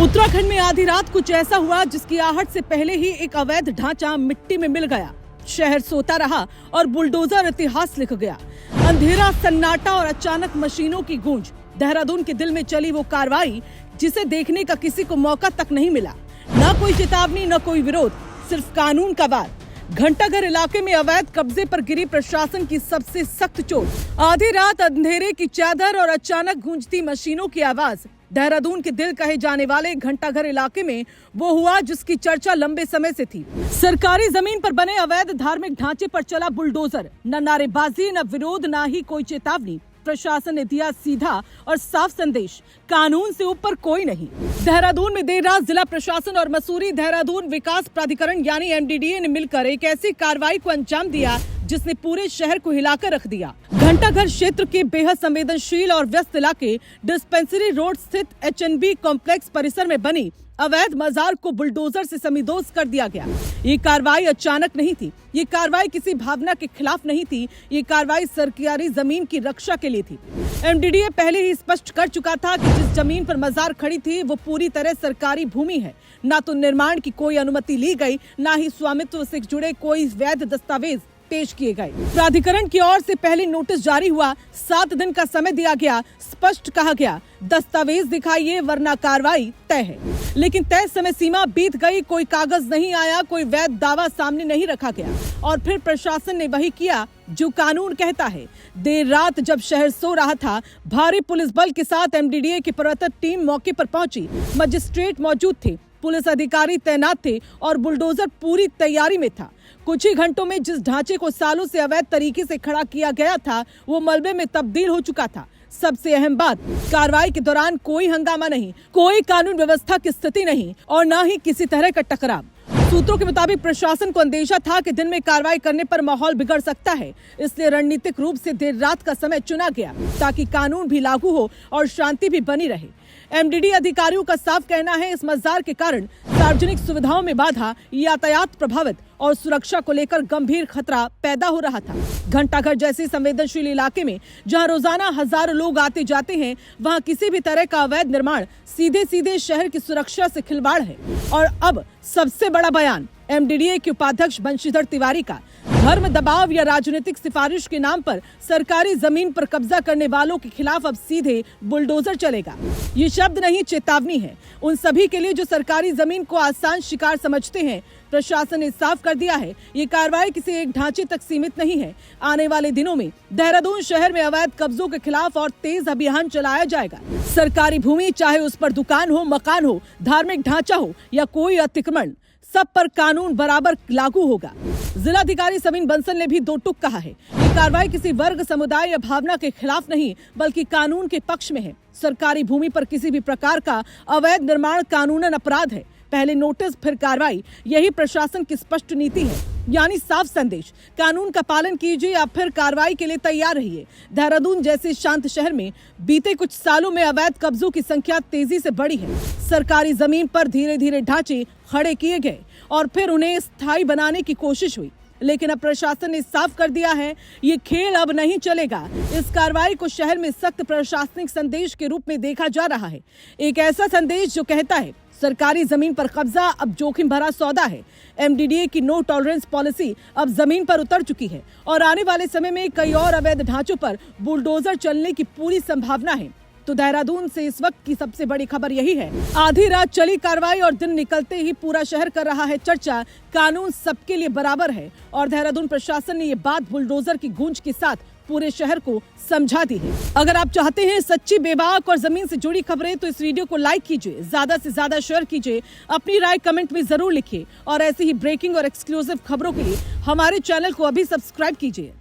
उत्तराखंड में आधी रात कुछ ऐसा हुआ जिसकी आहट से पहले ही एक अवैध ढांचा मिट्टी में मिल गया। शहर सोता रहा और बुलडोजर इतिहास लिख गया। अंधेरा, सन्नाटा और अचानक मशीनों की गूंज। देहरादून के दिल में चली वो कार्रवाई जिसे देखने का किसी को मौका तक नहीं मिला। न कोई चेतावनी, न कोई विरोध, सिर्फ कानून का वार। घंटाघर इलाके में अवैध कब्जे पर गिरी प्रशासन की सबसे सख्त चोट। आधी रात अंधेरे की चादर और अचानक गूंजती मशीनों की आवाज। देहरादून के दिल कहे जाने वाले घंटाघर इलाके में वो हुआ जिसकी चर्चा लंबे समय से थी। सरकारी जमीन पर बने अवैध धार्मिक ढांचे पर चला बुलडोजर। न नारेबाजी, न विरोध, न ही कोई चेतावनी। प्रशासन ने दिया सीधा और साफ संदेश, कानून से ऊपर कोई नहीं। देहरादून में देर रात जिला प्रशासन और मसूरी देहरादून विकास प्राधिकरण यानी एमडीडीए ने मिलकर एक ऐसी कार्रवाई को अंजाम दिया जिसने पूरे शहर को हिलाकर रख दिया। घंटाघर क्षेत्र के बेहद संवेदनशील और व्यस्त इलाके डिस्पेंसरी रोड स्थित एचएनबी कॉम्प्लेक्स परिसर में बनी अवैध मजार को बुलडोजर से समीदोज कर दिया गया। ये कार्रवाई अचानक नहीं थी, ये कार्रवाई किसी भावना के खिलाफ नहीं थी, ये कार्रवाई सरकारी जमीन की रक्षा के लिए थी। एमडीडीए पहले ही स्पष्ट कर चुका था कि जिस जमीन पर मजार खड़ी थी वो पूरी तरह सरकारी भूमि है। न तो निर्माण की कोई अनुमति ली गई, न ही स्वामित्व से जुड़े कोई वैध दस्तावेज पेश किए गए। प्राधिकरण की ओर से पहले नोटिस जारी हुआ, 7 दिन का समय दिया गया। स्पष्ट कहा गया, दस्तावेज दिखाइए वरना कार्रवाई तय है। लेकिन तय समय सीमा बीत गई, कोई कागज नहीं आया, कोई वैध दावा सामने नहीं रखा गया। और फिर प्रशासन ने वही किया जो कानून कहता है। देर रात जब शहर सो रहा था, भारी पुलिस बल के साथ एमडीडीए की प्रवर्तक टीम मौके पर पहुंची। मजिस्ट्रेट मौजूद थे, पुलिस अधिकारी तैनात थे और बुलडोजर पूरी तैयारी में था। कुछ ही घंटों में जिस ढांचे को सालों से अवैध तरीके से खड़ा किया गया था वो मलबे में तब्दील हो चुका था। सबसे अहम बात, कार्रवाई के दौरान कोई हंगामा नहीं, कोई कानून व्यवस्था की स्थिति नहीं और न ही किसी तरह का टकराव। सूत्रों के मुताबिक प्रशासन को अंदेशा था कि दिन में कार्रवाई करने पर माहौल बिगड़ सकता है, इसलिए रणनीतिक रूप से देर रात का समय चुना गया ताकि कानून भी लागू हो और शांति भी बनी रहे। एमडीडीए अधिकारियों का साफ कहना है, इस मजार के कारण सार्वजनिक सुविधाओं में बाधा, यातायात प्रभावित और सुरक्षा को लेकर गंभीर खतरा पैदा हो रहा था। घंटाघर जैसे संवेदनशील इलाके में जहां रोजाना हजारों लोग आते जाते हैं, वहां किसी भी तरह का अवैध निर्माण सीधे सीधे शहर की सुरक्षा से खिलवाड़ है। और अब सबसे बड़ा बयान एमडीडीए के उपाध्यक्ष बंशीधर तिवारी का। धर्म दबाव या राजनीतिक सिफारिश के नाम पर सरकारी जमीन पर कब्जा करने वालों के खिलाफ अब सीधे बुलडोजर चलेगा। ये शब्द नहीं, चेतावनी है उन सभी के लिए जो सरकारी जमीन को आसान शिकार समझते हैं। प्रशासन ने साफ कर दिया है, ये कार्रवाई किसी एक ढांचे तक सीमित नहीं है। आने वाले दिनों में देहरादून शहर में अवैध कब्जों के खिलाफ और तेज अभियान चलाया जाएगा। सरकारी भूमि, चाहे उस पर दुकान हो, मकान हो, धार्मिक ढांचा हो या कोई अतिक्रमण, सब पर कानून बराबर लागू होगा। जिलाधिकारी समीन बंसल ने भी दो टूक कहा है, ये कार्रवाई किसी वर्ग, समुदाय या भावना के खिलाफ नहीं बल्कि कानून के पक्ष में है। सरकारी भूमि पर किसी भी प्रकार का अवैध निर्माण कानूनन अपराध है। पहले नोटिस फिर कार्रवाई, यही प्रशासन की स्पष्ट नीति है। यानी साफ संदेश, कानून का पालन कीजिए या फिर कार्रवाई के लिए तैयार रहिए। देहरादून जैसे शांत शहर में बीते कुछ सालों में अवैध कब्जों की संख्या तेजी से बढ़ी है। सरकारी जमीन पर धीरे धीरे ढांचे खड़े किए गए और फिर उन्हें स्थायी बनाने की कोशिश हुई। लेकिन अब प्रशासन ने साफ कर दिया है, ये खेल अब नहीं चलेगा। इस कार्रवाई को शहर में सख्त प्रशासनिक संदेश के रूप में देखा जा रहा है। एक ऐसा संदेश जो कहता है, सरकारी जमीन पर कब्जा अब जोखिम भरा सौदा है। एमडीडीए की नो टॉलरेंस पॉलिसी अब जमीन पर उतर चुकी है और आने वाले समय में कई और अवैध ढांचों पर बुलडोजर चलने की पूरी संभावना है। तो देहरादून से इस वक्त की सबसे बड़ी खबर यही है, आधी रात चली कार्रवाई और दिन निकलते ही पूरा शहर कर रहा है चर्चा, कानून सबके लिए बराबर है। और देहरादून प्रशासन ने ये बात बुलडोजर की गूंज के साथ पूरे शहर को समझा दी है। अगर आप चाहते हैं सच्ची, बेबाक और जमीन से जुड़ी खबरें तो इस वीडियो को लाइक कीजिए, ज्यादा से ज्यादा शेयर कीजिए, अपनी राय कमेंट में जरूर लिखिए और ऐसी ही ब्रेकिंग और एक्सक्लूसिव खबरों के लिए हमारे चैनल को अभी सब्सक्राइब कीजिए।